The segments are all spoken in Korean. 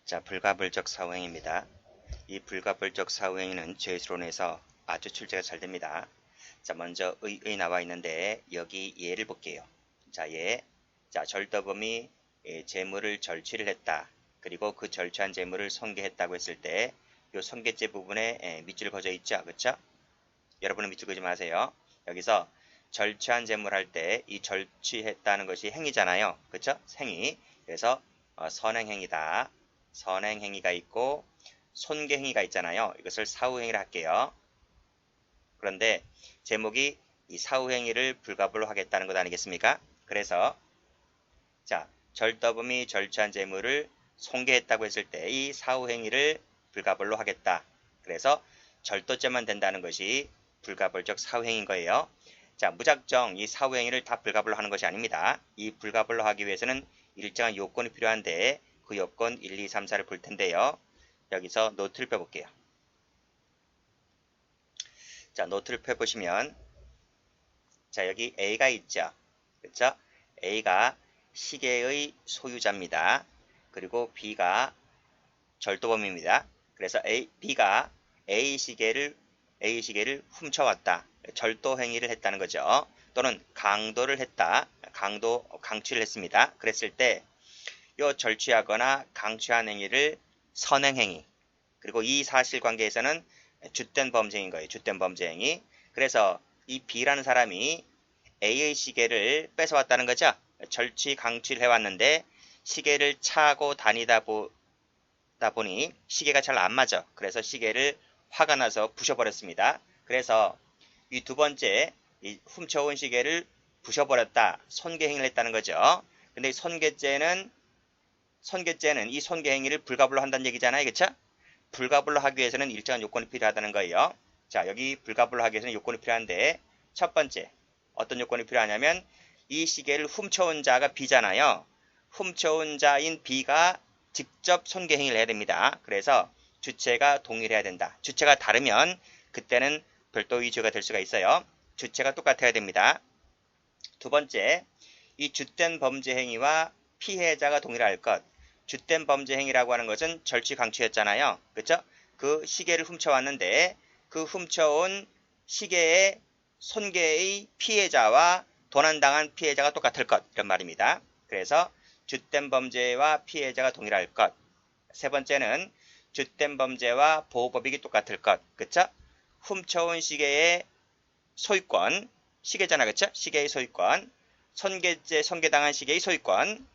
자, 불가불적 사후행위입니다. 이 불가불적 사후행위는 죄수론에서 아주 출제가 잘 됩니다. 자, 먼저 의 나와 있는데 여기 예를 볼게요. 자, 예. 자, 절도범이 재물을 절취를 했다. 그리고 그 절취한 재물을 손괴했다고 했을 때 이 손괴죄 부분에 밑줄 그어져 있죠. 그렇죠? 여러분은 밑줄 그지 마세요. 여기서 절취한 재물 할 때 이 절취했다는 것이 행위잖아요. 그렇죠? 행위. 그래서 선행행위다. 선행행위가 있고 손괴행위가 있잖아요. 이것을 사후행위를 할게요. 그런데 제목이 이 사후행위를 불가불로 하겠다는 것 아니겠습니까? 그래서 자, 절도범이 절취한 재물을 손괴했다고 했을 때 이 사후행위를 불가불로 하겠다. 그래서 절도죄만 된다는 것이 불가불적 사후행위인 거예요. 자, 무작정 이 사후행위를 다 불가불로 하는 것이 아닙니다. 이 불가불로 하기 위해서는 일정한 요건이 필요한데 그 요건 1, 2, 3, 4를 볼 텐데요. 여기서 노트를 펴볼게요. 자, 노트를 펴보시면 자, 여기 A가 있죠. 그렇죠? A가 시계의 소유자입니다. 그리고 B가 절도범입니다. 그래서 B가 A 시계를 훔쳐왔다. 절도 행위를 했다는 거죠. 또는 강도를 했다. 강취를 했습니다. 그랬을 때 요 절취하거나 강취한 행위를 선행행위. 그리고 이 사실관계에서는 주된 범죄인 거예요. 주된 범죄 행위. 그래서 이 B라는 사람이 A의 시계를 뺏어왔다는 거죠. 절취 강취를 해왔는데 시계를 차고 다니다 보니 시계가 잘 안 맞아. 그래서 시계를 화가 나서 부셔버렸습니다. 그래서 이 두 번째 이 훔쳐온 시계를 부셔버렸다. 손괴행위를 했다는 거죠. 근데 손괴죄는 이 손괴행위를 불가불로 한다는 얘기잖아요. 그렇죠? 불가불로 하기 위해서는 일정한 요건이 필요하다는 거예요. 자, 여기 불가불로 하기 위해서는 요건이 필요한데 첫 번째 어떤 요건이 필요하냐면 이 시계를 훔쳐온 자가 B잖아요. 훔쳐온 자인 B가 직접 손괴행위를 해야 됩니다. 그래서 주체가 동일해야 된다. 주체가 다르면 그때는 별도의 죄가 될 수가 있어요. 주체가 똑같아야 됩니다. 두 번째, 이 주된 범죄 행위와 피해자가 동일할 것. 주된 범죄 행위라고 하는 것은 절취 강취였잖아요. 그렇죠? 그 시계를 훔쳐왔는데 그 훔쳐온 시계의 손괴의 피해자와 도난당한 피해자가 똑같을 것. 이런 말입니다. 그래서 주된 범죄와 피해자가 동일할 것. 세 번째는 주된 범죄와 보호법익이 똑같을 것. 그쵸? 훔쳐온 시계의 소유권, 시계잖아. 그쵸? 시계의 소유권, 손괴당한 시계의 소유권,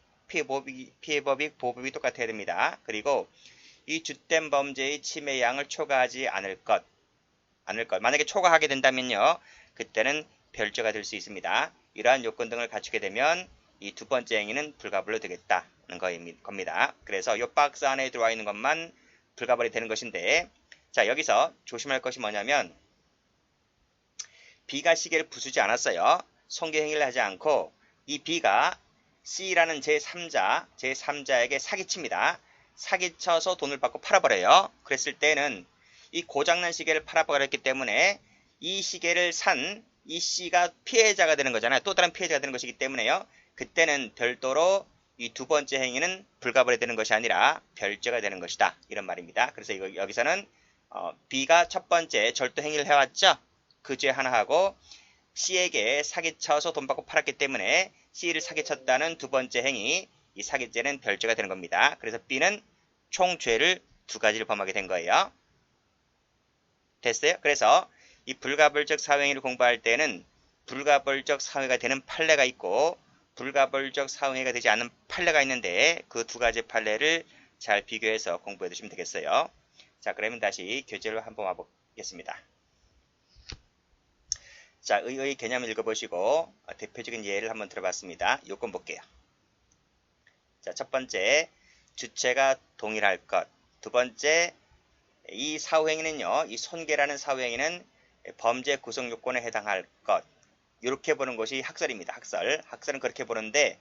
피해법익, 보호법이 똑같아야 됩니다. 그리고 이 주된 범죄의 침해 양을 초과하지 않을 것. 만약에 초과하게 된다면요. 그때는 별죄가 될 수 있습니다. 이러한 요건 등을 갖추게 되면 이 두 번째 행위는 불가불로 되겠다는 겁니다. 그래서 이 박스 안에 들어와 있는 것만 불가불이 되는 것인데 자, 여기서 조심할 것이 뭐냐면 B가 시계를 부수지 않았어요. 손괴행위를 하지 않고 이 B가 C라는 제3자에게 사기칩니다. 사기쳐서 돈을 받고 팔아버려요. 그랬을 때는 이 고장난 시계를 팔아버렸기 때문에 이 시계를 산 이 C가 피해자가 되는 거잖아요. 또 다른 피해자가 되는 것이기 때문에요. 그때는 별도로 이 두 번째 행위는 불가불이 되는 것이 아니라 별죄가 되는 것이다. 이런 말입니다. 그래서 여기서는 B가 첫 번째 절도 행위를 해왔죠. 그 죄 하나 하고 C에게 사기쳐서 돈 받고 팔았기 때문에 C를 사기쳤다는 두 번째 행위, 이 사기죄는 별죄가 되는 겁니다. 그래서 B는 총 죄를 두 가지를 범하게 된 거예요. 됐어요? 그래서 이 불가불적 사후행위를 공부할 때는 불가불적 사후행위가 되는 판례가 있고 불가불적 사후행위가 되지 않는 판례가 있는데 그 두 가지 판례를 잘 비교해서 공부해 두시면 되겠어요. 자, 그러면 다시 교재를 한번 와보겠습니다. 자, 의의 개념을 읽어보시고 대표적인 예를 한번 들어봤습니다. 요건 볼게요. 자, 첫 번째, 주체가 동일할 것. 두 번째, 이 사후행위는요, 이 손괴라는 사후행위는 범죄 구성 요건에 해당할 것. 이렇게 보는 것이 학설입니다. 학설은 그렇게 보는데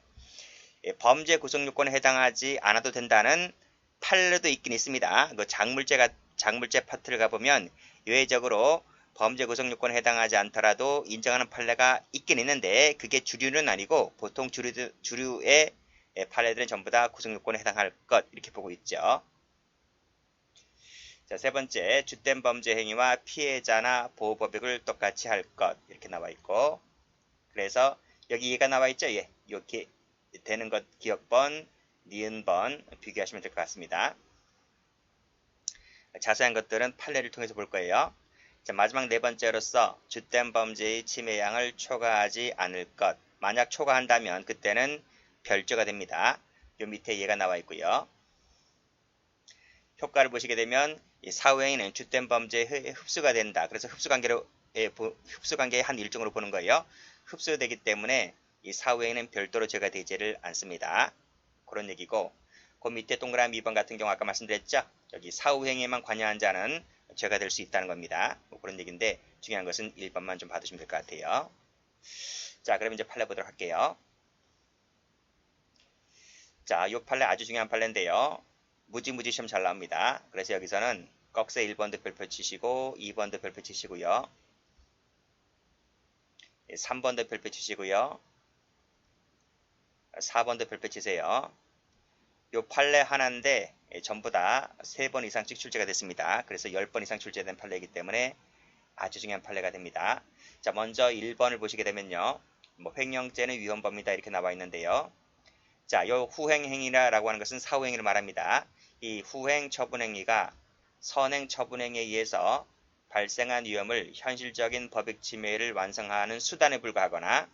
범죄 구성 요건에 해당하지 않아도 된다는 판례도 있긴 있습니다. 그 작물죄 파트를 가보면 예외적으로 범죄 구성 요건에 해당하지 않더라도 인정하는 판례가 있긴 있는데 그게 주류는 아니고 보통 주류의 판례들은 전부 다 구성 요건에 해당할 것 이렇게 보고 있죠. 자, 세 번째, 주된 범죄 행위와 피해자나 보호법익을 똑같이 할 것. 이렇게 나와 있고, 그래서 여기 얘가 나와 있죠? 예. 이렇게 되는 것 기억번, 니은번 비교하시면 될 것 같습니다. 자세한 것들은 판례를 통해서 볼 거예요. 자, 마지막 네 번째로서 주된 범죄의 침해량을 초과하지 않을 것. 만약 초과한다면 그때는 별죄가 됩니다. 요 밑에 얘가 나와 있고요. 효과를 보시게 되면 이 사후행위는 주된 범죄에 흡수가 된다. 그래서 흡수관계의 한 일종으로 보는 거예요. 흡수되기 때문에 이 사후행위는 별도로 죄가 되지를 않습니다. 그런 얘기고, 그 밑에 동그라미 2번 같은 경우 아까 말씀드렸죠. 여기 사후행위에만 관여한 자는 죄가 될 수 있다는 겁니다. 뭐 그런 얘기인데 중요한 것은 1번만 좀 봐두시면 될 것 같아요. 자, 그럼 이제 판례 보도록 할게요. 자, 이 판례 아주 중요한 판례인데요. 무지 시험 잘 나옵니다. 그래서 여기서는 꺽쇠 1번도 별표 치시고 2번도 별표 치시고요. 3번도 별표 치시고요. 4번도 별표 치세요. 요 판례 하나인데 전부 다 3번 이상씩 출제가 됐습니다. 그래서 10번 이상 출제된 판례이기 때문에 아주 중요한 판례가 됩니다. 자, 먼저 1번을 보시게 되면요. 뭐 횡령죄는 위헌범이다 이렇게 나와 있는데요. 자, 요 후행행위라고 하는 것은 사후행위를 말합니다. 이 후행 처분행위가 선행 처분행위에 의해서 발생한 위험을 현실적인 법익 침해를 완성하는 수단에 불과하거나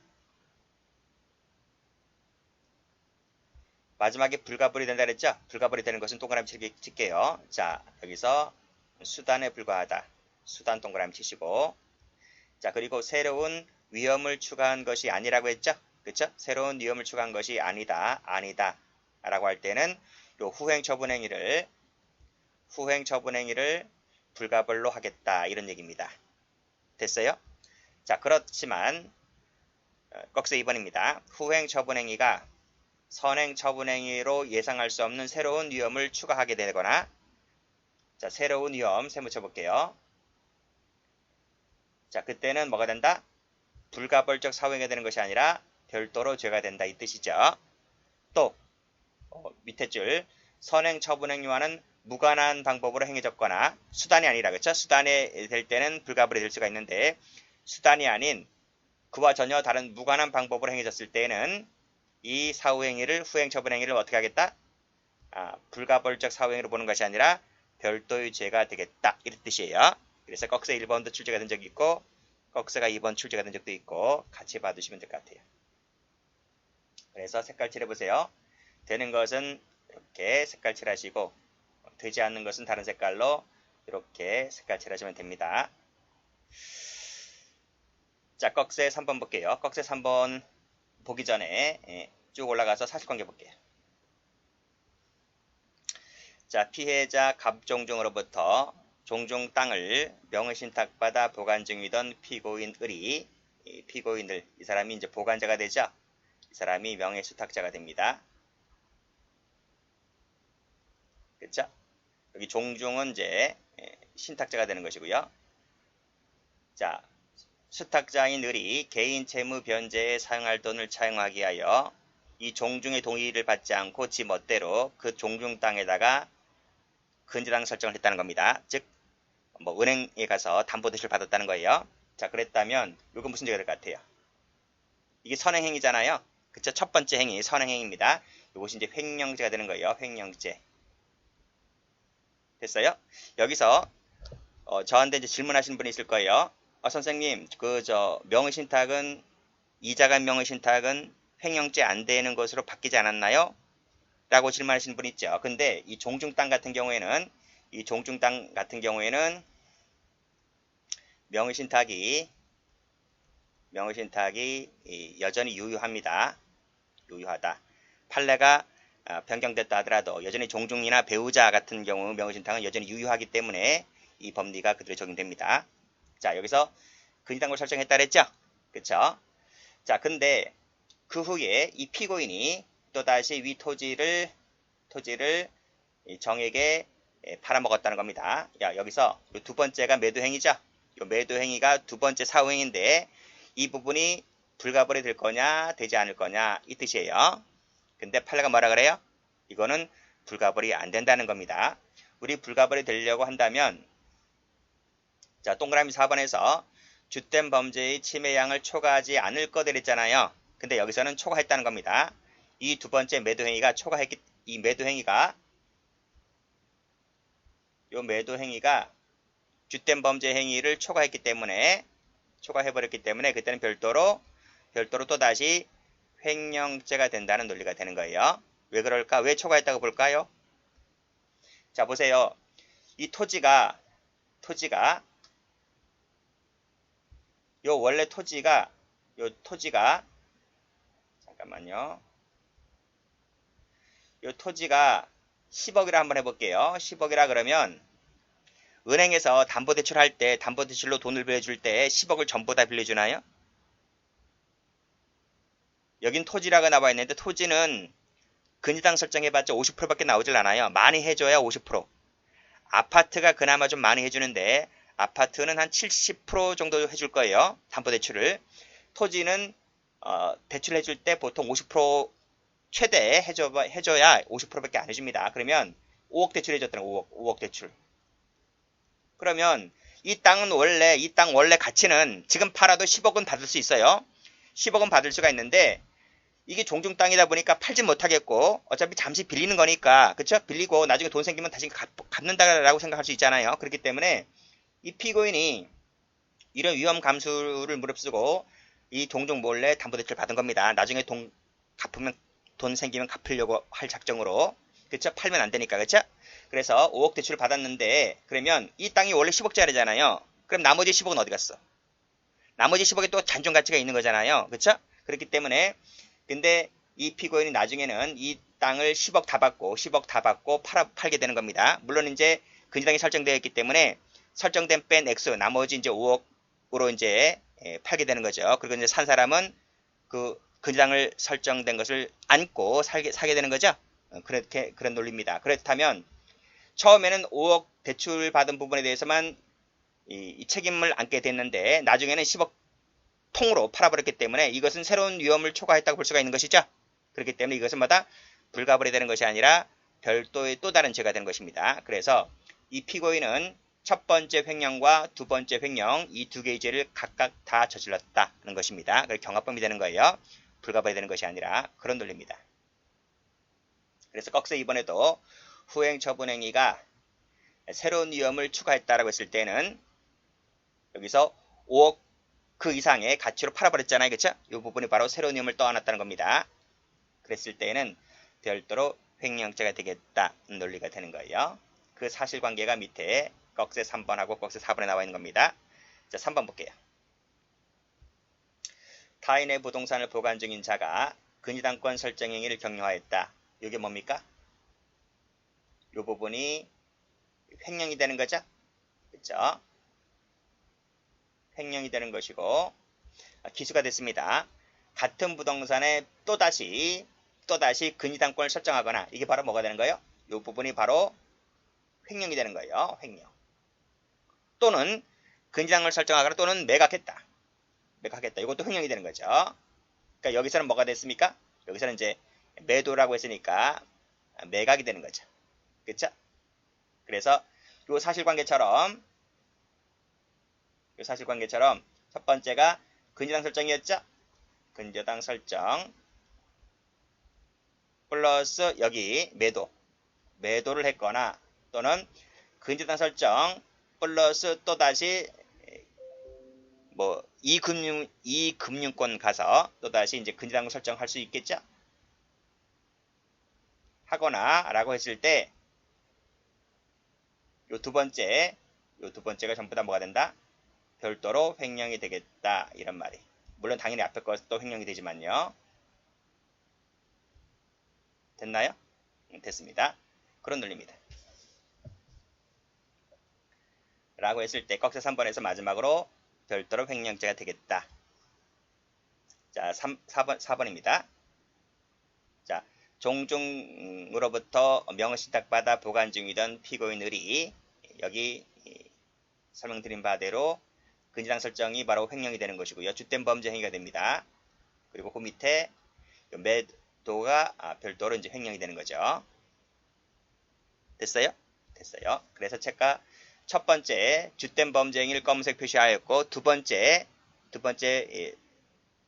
마지막에 불가불이 된다 그랬죠? 불가불이 되는 것은 동그라미 칠게요. 자, 여기서 수단에 불과하다. 수단 동그라미 치시고, 자, 그리고 새로운 위험을 추가한 것이 아니라고 했죠? 그렇죠? 새로운 위험을 추가한 것이 아니다 라고 할 때는 요 후행 처분행위를 불가벌로 하겠다 이런 얘기입니다. 됐어요? 자, 그렇지만 꺽쇠 2번입니다. 후행 처분행위가 선행 처분행위로 예상할 수 없는 새로운 위험을 추가하게 되거나, 자, 새로운 위험 세모 쳐볼게요. 자, 그때는 뭐가 된다? 불가벌적 사후행위가 되는 것이 아니라 별도로 죄가 된다 이 뜻이죠. 또 밑에 줄 선행 처분행위와는 무관한 방법으로 행해졌거나 수단이 아니라 그렇죠? 수단이 될 때는 불가불이 될 수가 있는데 수단이 아닌 그와 전혀 다른 무관한 방법으로 행해졌을 때는 이 사후행위를 후행 처분행위를 어떻게 하겠다? 불가벌적 사후행위로 보는 것이 아니라 별도의 죄가 되겠다 이런 뜻이에요. 그래서 꺽쇠 1번도 출제가 된 적이 있고 꺽쇠가 2번 출제가 된 적도 있고 같이 봐두시면 될 것 같아요. 그래서 색깔 칠해보세요. 되는 것은 이렇게 색깔 칠하시고 되지 않는 것은 다른 색깔로 이렇게 색깔 칠하시면 됩니다. 자, 꺽쇠 3번 볼게요. 꺽쇠 3번 보기 전에 쭉 올라가서 사실관계 볼게요. 자, 피해자 갑종중으로부터 종중 땅을 명의신탁받아 보관 중이던 피고인 을이 피고인을 이 사람이 이제 보관자가 되죠. 이 사람이 명예수탁자가 됩니다. 그렇죠? 여기 종중은 이제 신탁자가 되는 것이고요. 자, 수탁자인 을이 개인 채무 변제에 사용할 돈을 차용하기 위하여 이 종중의 동의를 받지 않고 지 멋대로 그 종중 땅에다가 근저당 설정을 했다는 겁니다. 즉, 뭐 은행에 가서 담보대출 받았다는 거예요. 자, 그랬다면 이건 무슨 죄가 될 것 같아요? 이게 선행행위잖아요. 그쵸? 첫 번째 행위 선행행위입니다. 이것이 이제 횡령죄가 되는 거예요. 횡령죄. 됐어요? 여기서 저한테 이제 질문하시는 분이 있을 거예요. 선생님, 명의신탁은 이자간 명의신탁은 횡령죄 안 되는 것으로 바뀌지 않았나요? 라고 질문하시는 분이 있죠. 근데 이 종중 땅 같은 경우에는 명의신탁이 여전히 유효합니다. 유효하다. 판례가 변경됐다 하더라도 여전히 종중이나 배우자 같은 경우 명의신탁은 여전히 유효하기 때문에 이 법리가 그대로 적용됩니다. 자, 여기서 근저당을 설정했다 그랬죠? 그쵸? 자, 근데 그 후에 이 피고인이 또다시 위 토지를 정에게 팔아먹었다는 겁니다. 여기서 두 번째가 매도행위죠? 이 매도행위가 두 번째 사후행위인데 이 부분이 불가벌이 될 거냐 되지 않을 거냐 이 뜻이에요. 근데 판례가 뭐라 그래요? 이거는 불가벌이 안 된다는 겁니다. 우리 불가벌이 되려고 한다면 자, 동그라미 4번에서 주된 범죄의 침해량을 초과하지 않을 것 그랬잖아요. 근데 여기서는 초과했다는 겁니다. 이 두 번째 매도행위가 초과했기, 이 매도행위가 주된 범죄 행위를 초과했기 때문에 초과해버렸기 때문에 그때는 별도로 또다시 횡령죄가 된다는 논리가 되는 거예요. 왜 그럴까? 왜 초과했다고 볼까요? 자, 보세요. 이 토지가 원래 토지가 잠깐만요. 요 토지가 10억이라 한번 해볼게요. 10억이라 그러면 은행에서 담보대출 할 때 담보대출로 돈을 빌려줄 때 10억을 전부 다 빌려주나요? 여긴 토지라고 나와 있는데 토지는 근저당 설정해봤자 50%밖에 나오질 않아요. 많이 해줘야 50%. 아파트가 그나마 좀 많이 해주는데 아파트는 한 70% 정도 해줄 거예요. 담보대출을. 토지는 대출해줄 때 보통 50% 최대 해줘야 50%밖에 안 해줍니다. 그러면 5억 대출 해줬다는 5억 대출. 그러면 이 땅 원래 가치는 지금 팔아도 10억은 받을 수 있어요. 10억은 받을 수가 있는데 이게 종중 땅이다 보니까 팔지 못하겠고 어차피 잠시 빌리는 거니까 그쵸? 빌리고 나중에 돈 생기면 다시 갚는다라고 생각할 수 있잖아요. 그렇기 때문에 이 피고인이 이런 위험 감수를 무릅쓰고 이 동종 몰래 담보대출 받은 겁니다. 나중에 돈 생기면 갚으려고 할 작정으로 그쵸? 팔면 안 되니까 그쵸? 그래서 5억 대출을 받았는데 그러면 이 땅이 원래 10억짜리잖아요. 그럼 나머지 10억은 어디 갔어? 나머지 10억이 또 잔존 가치가 있는 거잖아요. 그쵸? 그렇기 때문에 근데 이 피고인이 나중에는 이 땅을 10억 다 받고 팔게 되는 겁니다. 물론 이제 근저당이 설정되어 있기 때문에 설정된 뺀 액수 나머지 이제 5억으로 이제 팔게 되는 거죠. 그리고 이제 산 사람은 그 근저당을 설정된 것을 안고 사게 되는 거죠. 그런 논리입니다. 그렇다면 처음에는 5억 대출 받은 부분에 대해서만 이 책임을 안게 됐는데 나중에는 10억 통으로 팔아버렸기 때문에 이것은 새로운 위험을 초과했다고 볼 수가 있는 것이죠. 그렇기 때문에 이것은 마다 불가벌이 되는 것이 아니라 별도의 또 다른 죄가 되는 것입니다. 그래서 이 피고인은 첫 번째 횡령과 두 번째 횡령 이 두 개의 죄를 각각 다 저질렀다는 것입니다. 그래서 경합범이 되는 거예요. 불가벌이 되는 것이 아니라 그런 논리입니다. 그래서 꺽쇠 이번에도 후행 처분행위가 새로운 위험을 추가했다라고 했을 때는 여기서 5억 그 이상의 가치로 팔아버렸잖아요. 그쵸? 이 부분이 바로 새로운 위험을 떠안았다는 겁니다. 그랬을 때는 별도로 횡령죄가 되겠다는 논리가 되는 거예요. 그 사실관계가 밑에 꺽쇠 3번하고 꺽쇠 4번에 나와 있는 겁니다. 자, 3번 볼게요. 타인의 부동산을 보관 중인 자가 근저당권 설정 행위를 격려하였다. 이게 뭡니까? 이 부분이 횡령이 되는 거죠? 그쵸? 횡령이 되는 것이고 기수가 됐습니다. 같은 부동산에 또다시 근저당권을 설정하거나 이게 바로 뭐가 되는 거예요? 이 부분이 바로 횡령이 되는 거예요. 횡령. 또는 근저당을 설정하거나 또는 매각했다. 이것도 횡령이 되는 거죠. 그러니까 여기서는 뭐가 됐습니까? 여기서는 이제 매도라고 했으니까 매각이 되는 거죠. 그렇죠? 그래서 이 사실관계처럼 첫 번째가 근저당 설정이었죠? 근저당 설정 플러스 여기 매도를 했거나 또는 근저당 설정 플러스 또다시 뭐 이금융권 가서 또다시 이제 근저당 설정할 수 있겠죠? 하거나 라고 했을 때 요 두 번째가 전부 다 뭐가 된다? 별도로 횡령이 되겠다 이런 말이. 물론 당연히 앞에 것도 횡령이 되지만요. 됐나요? 됐습니다. 그런 논리입니다. 라고 했을 때 꺽쇠 3번에서 마지막으로 별도로 횡령죄가 되겠다. 자, 4번입니다. 자, 종중으로부터 명의신탁받아 보관 중이던 피고인들이 여기 설명드린 바대로 근저당 설정이 바로 횡령이 되는 것이고요. 주된 범죄 행위가 됩니다. 그리고 그 밑에 매도가 별도로 이제 횡령이 되는 거죠. 됐어요? 됐어요. 그래서 제가 첫 번째 주된 범죄 행위를 검은색 표시하였고 두 번째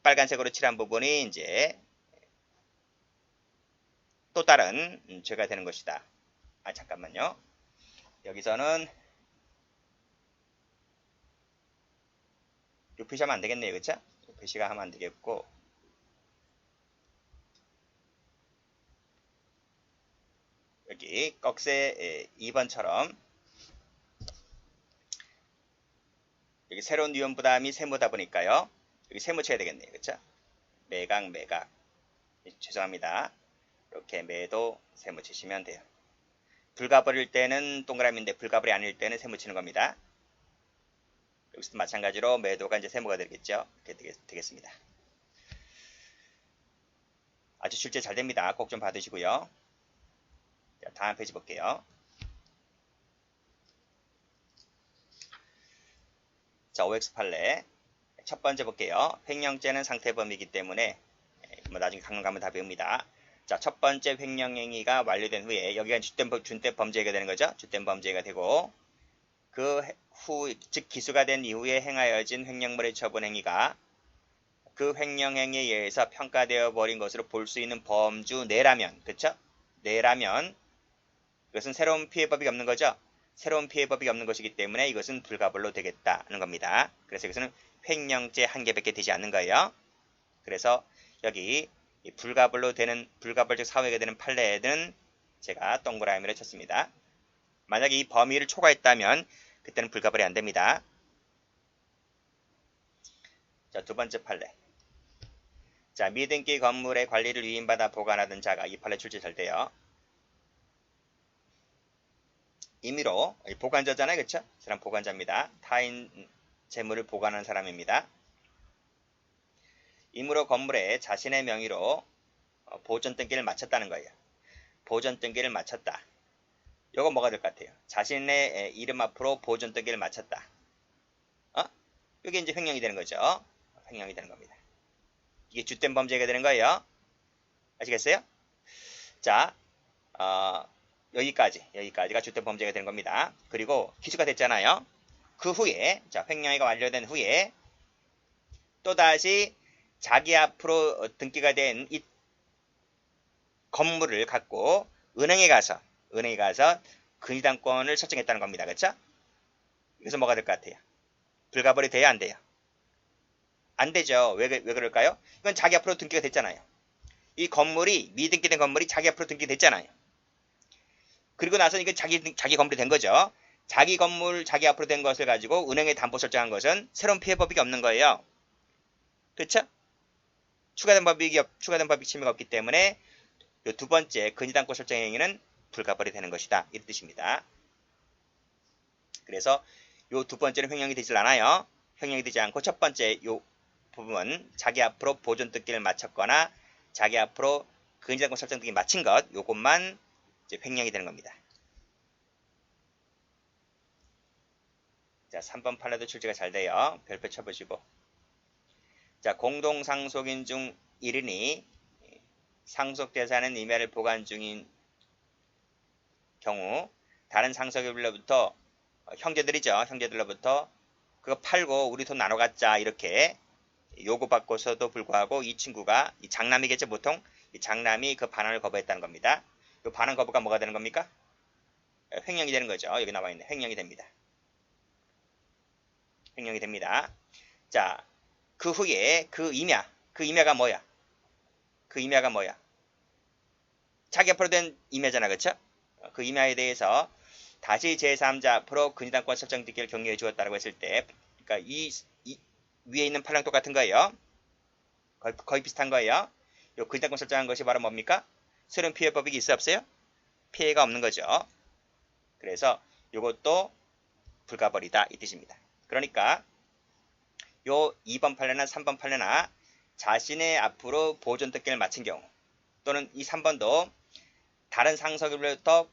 빨간색으로 칠한 부분이 이제 또 다른 죄가 되는 것이다. 아 잠깐만요. 여기서는 요 표시하면 안 되겠네요. 그쵸? 요 표시가 하면 안 되겠고 여기 꺽쇠 2번처럼 여기 새로운 유형 부담이 세모다 보니까요. 여기 세모 쳐야 되겠네요. 그쵸? 매각 죄송합니다. 이렇게 매도 세모 치시면 돼요. 불가버릴 때는 동그라미인데 불가버리 아닐 때는 세모 치는 겁니다. 여기서도 마찬가지로 매도가 이제 세모가 되겠죠. 이렇게 되겠습니다. 아주 출제 잘 됩니다. 꼭 좀 받으시고요. 자, 다음 페이지 볼게요. 자, OX 판례. 첫 번째 볼게요. 횡령죄는 상태범이기 때문에 뭐 나중에 강론 가면 다 배웁니다. 자, 첫 번째 횡령행위가 완료된 후에 여기가 준대 범죄가 되는 거죠. 주된 범죄가 되고 그 후, 즉 기수가 된 이후에 행하여진 횡령물의 처분 행위가 그 횡령행위에 의해서 평가되어 버린 것으로 볼 수 있는 범주 내라면, 그쵸? 내라면 이것은 새로운 피해법이 없는 거죠. 새로운 피해법이 없는 것이기 때문에 이것은 불가벌로 되겠다는 겁니다. 그래서 이것은 횡령죄 한 개밖에 되지 않는 거예요. 그래서 여기 불가벌적 사후가 되는 판례는 제가 동그라미를 쳤습니다. 만약에 이 범위를 초과했다면 그때는 불가벌이 안 됩니다. 자, 두 번째 판례. 자, 미등기 건물의 관리를 위임받아 보관하던 자가 이 판례 출제 잘 돼요. 임의로 보관자잖아요. 그쵸? 사람 보관자입니다. 타인 재물을 보관하는 사람입니다. 임의로 건물에 자신의 명의로 보존 등기를 마쳤다는 거예요. 보존 등기를 마쳤다. 요거 뭐가 될 것 같아요? 자신의 이름 앞으로 보존 등기를 마쳤다. 이게 이제 횡령이 되는 거죠. 횡령이 되는 겁니다. 이게 주된 범죄가 되는 거예요. 아시겠어요? 자, 여기까지가 주된 범죄가 되는 겁니다. 그리고 기수가 됐잖아요. 그 후에, 자, 횡령이가 완료된 후에 또다시 자기 앞으로 등기가 된 이 건물을 갖고 은행에 가서 근저당권을 설정했다는 겁니다. 그렇죠? 그래서 뭐가 될 것 같아요? 불가벌이 돼야 안 돼요? 안 되죠. 왜 그럴까요? 이건 자기 앞으로 등기가 됐잖아요. 이 건물이 미등기된 건물이 자기 앞으로 등기됐잖아요. 그리고 나서 이건 자기 건물이 된 거죠. 자기 건물 자기 앞으로 된 것을 가지고 은행에 담보 설정한 것은 새로운 피해법이 없는 거예요. 그렇죠? 추가된 법익 침해가 없기 때문에 이 두 번째 근저당권 설정 행위는 불가벌이 되는 것이다. 이런 뜻입니다. 그래서 이 두 번째는 횡령이 되질 않아요. 횡령이 되지 않고 첫 번째 이 부분 자기 앞으로 보존 등기를 마쳤거나 자기 앞으로 근저당권 설정 등기 마친 것 요것만 이제 횡령이 되는 겁니다. 자, 3번 판례도 출제가 잘 돼요. 별표 쳐보시고. 자, 공동상속인 중 1인이 상속재산은 임야를 보관 중인 경우 다른 상속인으로부터 형제들로부터 그거 팔고 우리 돈 나눠 갖자 이렇게 요구받고서도 불구하고 이 친구가 이 장남이겠죠. 보통 이 장남이 그 반환을 거부했다는 겁니다. 이 반환 거부가 뭐가 되는 겁니까? 횡령이 되는 거죠. 여기 나와 있는 횡령이 됩니다. 횡령이 됩니다. 자, 그 후에 그 임야가 뭐야? 그 임야가 뭐야? 자기 앞으로 된 임야잖아. 그쵸? 그 임야에 대해서 다시 제3자 앞으로 근저당권 설정 등기를 경유해 주었다고 했을 때 그러니까 이 위에 있는 판례랑 똑같은 거예요. 거의 비슷한 거예요. 요 근저당권 설정한 것이 바로 뭡니까? 새로운 피해법이 있어 없어요? 피해가 없는 거죠. 그래서 요것도 불가벌이다 이 뜻입니다. 그러니까 요 2번 판례나 3번 판례나 자신의 앞으로 보존 등기를 마친 경우 또는 이 3번도 다른 상속인으로부터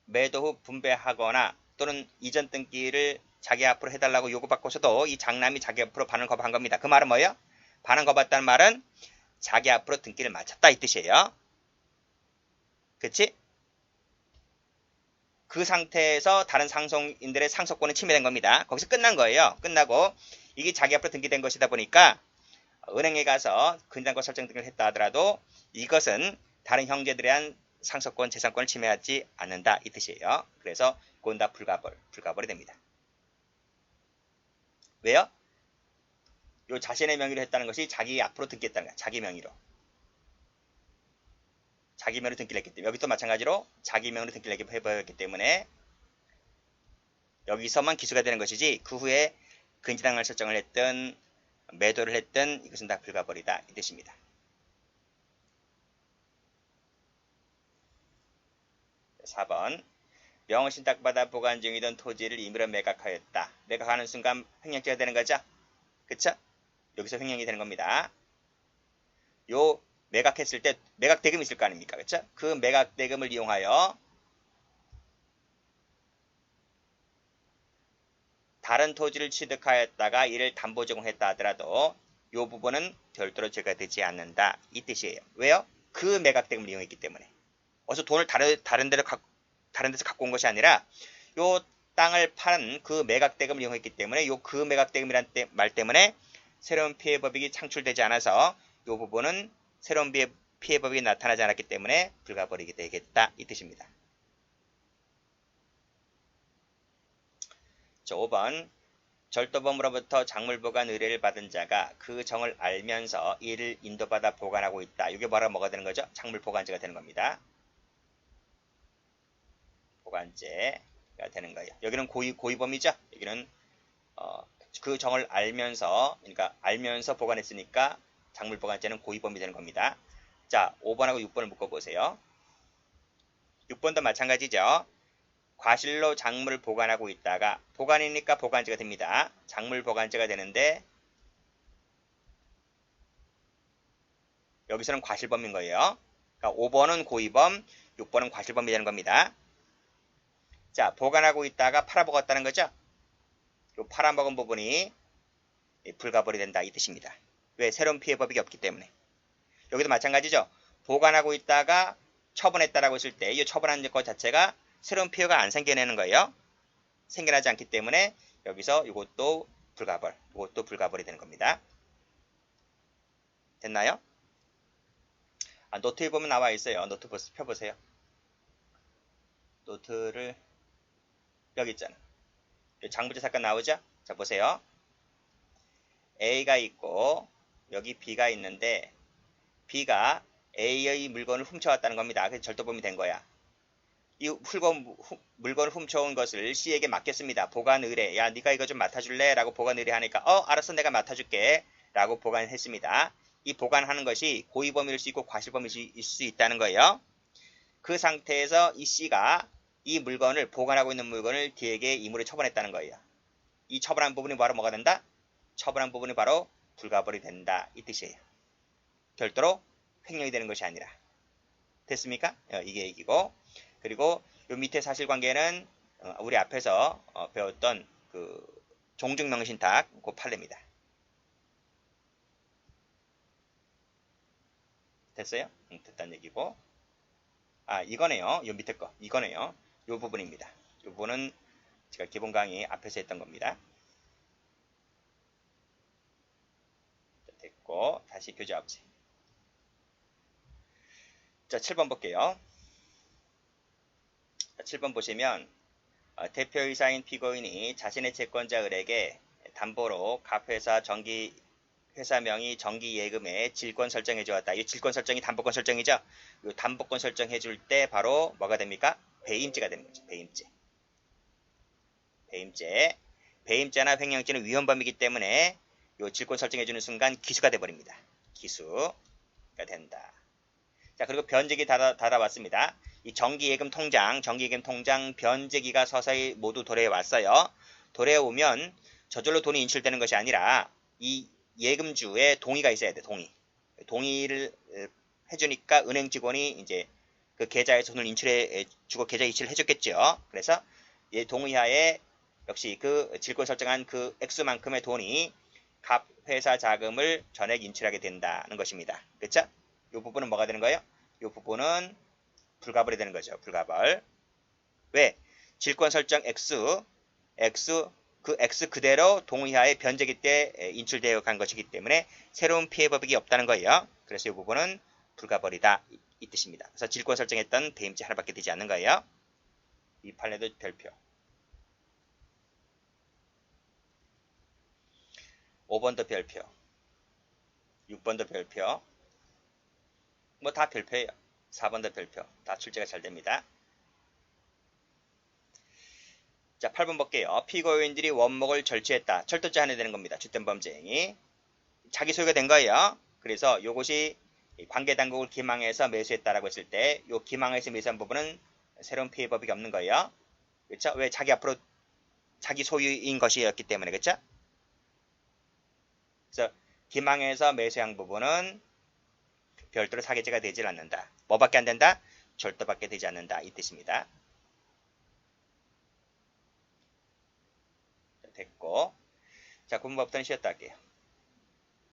매도 후 분배하거나 또는 이전 등기를 자기 앞으로 해달라고 요구받고서도 이 장남이 자기 앞으로 반환 거부한 겁니다. 그 말은 뭐예요? 반환 거부했다는 말은 자기 앞으로 등기를 마쳤다 이 뜻이에요. 그치? 그 상태에서 다른 상속인들의 상속권은 침해된 겁니다. 거기서 끝난 거예요. 끝나고 이게 자기 앞으로 등기된 것이다 보니까 은행에 가서 근저당권 설정 등을 했다 하더라도 이것은 다른 형제들에 대한 상속권, 재산권을 침해하지 않는다 이 뜻이에요. 그래서 그건 다 불가벌이 됩니다. 왜요? 요 자신의 명의로 했다는 것이 자기 앞으로 등기했다는 거야. 자기 명의로. 자기 명의로 등기를 했기 때문에 여기도 마찬가지로 자기 명의로 등기를 해버렸기 때문에 여기서만 기수가 되는 것이지 그 후에 근저당을 설정을 했든 매도를 했든 이것은 다 불가벌이다 이 뜻입니다. 4번 명의신탁받아 보관 중이던 토지를 임의로 매각하였다. 매각하는 순간 횡령죄가 되는 거죠? 그쵸? 여기서 횡령이 되는 겁니다. 요 매각했을 때 매각대금이 있을 거 아닙니까? 그쵸? 그 매각대금을 이용하여 다른 토지를 취득하였다가 이를 담보 제공했다 하더라도 이 부분은 별도로 제거되지 않는다 이 뜻이에요. 왜요? 그 매각대금을 이용했기 때문에. 어서 돈을 다른 데서 갖고 온 것이 아니라 요 땅을 파는 그 매각대금을 이용했기 때문에 그 매각대금이란 말 때문에 새로운 피해법익이 창출되지 않아서 이 부분은 새로운 피해법익이 나타나지 않았기 때문에 불가벌이게 되겠다 이 뜻입니다. 5번 절도범으로부터 작물보관 의뢰를 받은 자가 그 정을 알면서 이를 인도받아 보관하고 있다. 이게 뭐가 되는 거죠? 작물보관죄가 되는 겁니다. 보관죄가 되는 거예요. 여기는 고의범이죠. 여기는 그 정을 알면서 그러니까 알면서 보관했으니까 작물보관죄는 고의범이 되는 겁니다. 자, 5번하고 6번을 묶어보세요. 6번도 마찬가지죠. 과실로 작물을 보관하고 있다가 보관이니까 보관죄가 됩니다. 작물 보관죄가 되는데 여기서는 과실범인 거예요. 그러니까 5번은 고의범, 6번은 과실범이 되는 겁니다. 자, 보관하고 있다가 팔아먹었다는 거죠. 이 팔아먹은 부분이 불가벌이 된다 이 뜻입니다. 왜? 새로운 피해법이 없기 때문에. 여기도 마찬가지죠. 보관하고 있다가 처분했다라고 했을 때 이 처분한 것 자체가 새로운 피해가 안 생겨내는 거예요. 생겨나지 않기 때문에 여기서 이것도 불가벌이 되는 겁니다. 됐나요? 노트에 보면 나와 있어요. 노트 펴보세요. 노트를 여기 있잖아. 장부제 사건 나오죠? 자, 보세요. A가 있고 여기 B가 있는데 B가 A의 물건을 훔쳐왔다는 겁니다. 그래서 절도범이 된 거야. 이 물건을 훔쳐온 것을 C에게 맡겼습니다. 보관 의뢰. 야, 네가 이거 좀 맡아줄래? 라고 보관 의뢰하니까 알았어, 내가 맡아줄게. 라고 보관했습니다. 이 보관하는 것이 고의범일 수 있고 과실범일 수 있다는 거예요. 그 상태에서 이 C가 이 물건을 보관하고 있는 물건을 D에게 임의로 처분했다는 거예요. 이 처분한 부분이 바로 뭐가 된다? 처분한 부분이 바로 불가벌이 된다 이 뜻이에요. 별도로 횡령이 되는 것이 아니라. 됐습니까? 이게 얘기고. 그리고 요 밑에 사실관계는 우리 앞에서 배웠던 그 종중명신탁 그 판례입니다. 됐어요? 됐다는 얘기고. 이거네요. 요 밑에 거. 이거네요. 요 부분입니다. 요 부분은 제가 기본 강의 앞에서 했던 겁니다. 됐고, 다시 교재와 보세요. 자, 7번 볼게요. 7번 보시면 대표이사인 피고인이 자신의 채권자을에게 담보로 갑회사 회사명의 정기예금에 질권 설정해 주었다. 이 질권 설정이 담보권 설정이죠. 이 담보권 설정해 줄 때 바로 뭐가 됩니까? 배임죄가 되는 거죠. 배임죄나 횡령죄는 위헌범이기 때문에 이 질권 설정해 주는 순간 기수가 돼 버립니다. 기수가 된다. 자, 그리고 변제기 달아왔습니다. 이 정기예금 통장 변제기가 서서히 모두 도래해왔어요. 도래오면 저절로 돈이 인출되는 것이 아니라 이 예금주의 동의가 있어야 돼. 동의를 해주니까 은행 직원이 이제 그 계좌에서 돈을 인출해주고 계좌 이체를 해줬겠죠. 그래서 이 동의하에 역시 그 질권 설정한 그 액수만큼의 돈이 갑 회사 자금을 전액 인출하게 된다는 것입니다. 그렇죠? 이 부분은 뭐가 되는 거예요? 이 부분은 불가벌이 되는 거죠. 불가벌. 왜? 질권 설정 그 X 그대로 동의하에 변제기 때 인출되어 간 것이기 때문에 새로운 피해 법익이 없다는 거예요. 그래서 이 부분은 불가버리다 이 뜻입니다. 그래서 질권 설정했던 대임지 하나밖에 되지 않는 거예요. 이 판례도 별표. 5번도 별표. 6번도 별표. 뭐 다 별표예요. 4번도 별표. 다 출제가 잘 됩니다. 자, 8번 볼게요. 피고인들이 원목을 절취했다. 철도죄 하나 되는 겁니다. 주된 범죄 행위. 자기 소유가 된 거예요. 그래서 이것이 관계당국을 기망해서 매수했다라고 했을 때 이 기망해서 매수한 부분은 새로운 피해 법익이 없는 거예요. 그렇죠? 왜 자기 앞으로 자기 소유인 것이었기 때문에 그렇죠? 그래서 기망해서 매수한 부분은 별도로 사기죄가 되질 않는다. 뭐밖에 안 된다? 절도밖에 되지 않는다. 이 뜻입니다. 됐고 자, 군법부터는 쉬었다 할게요.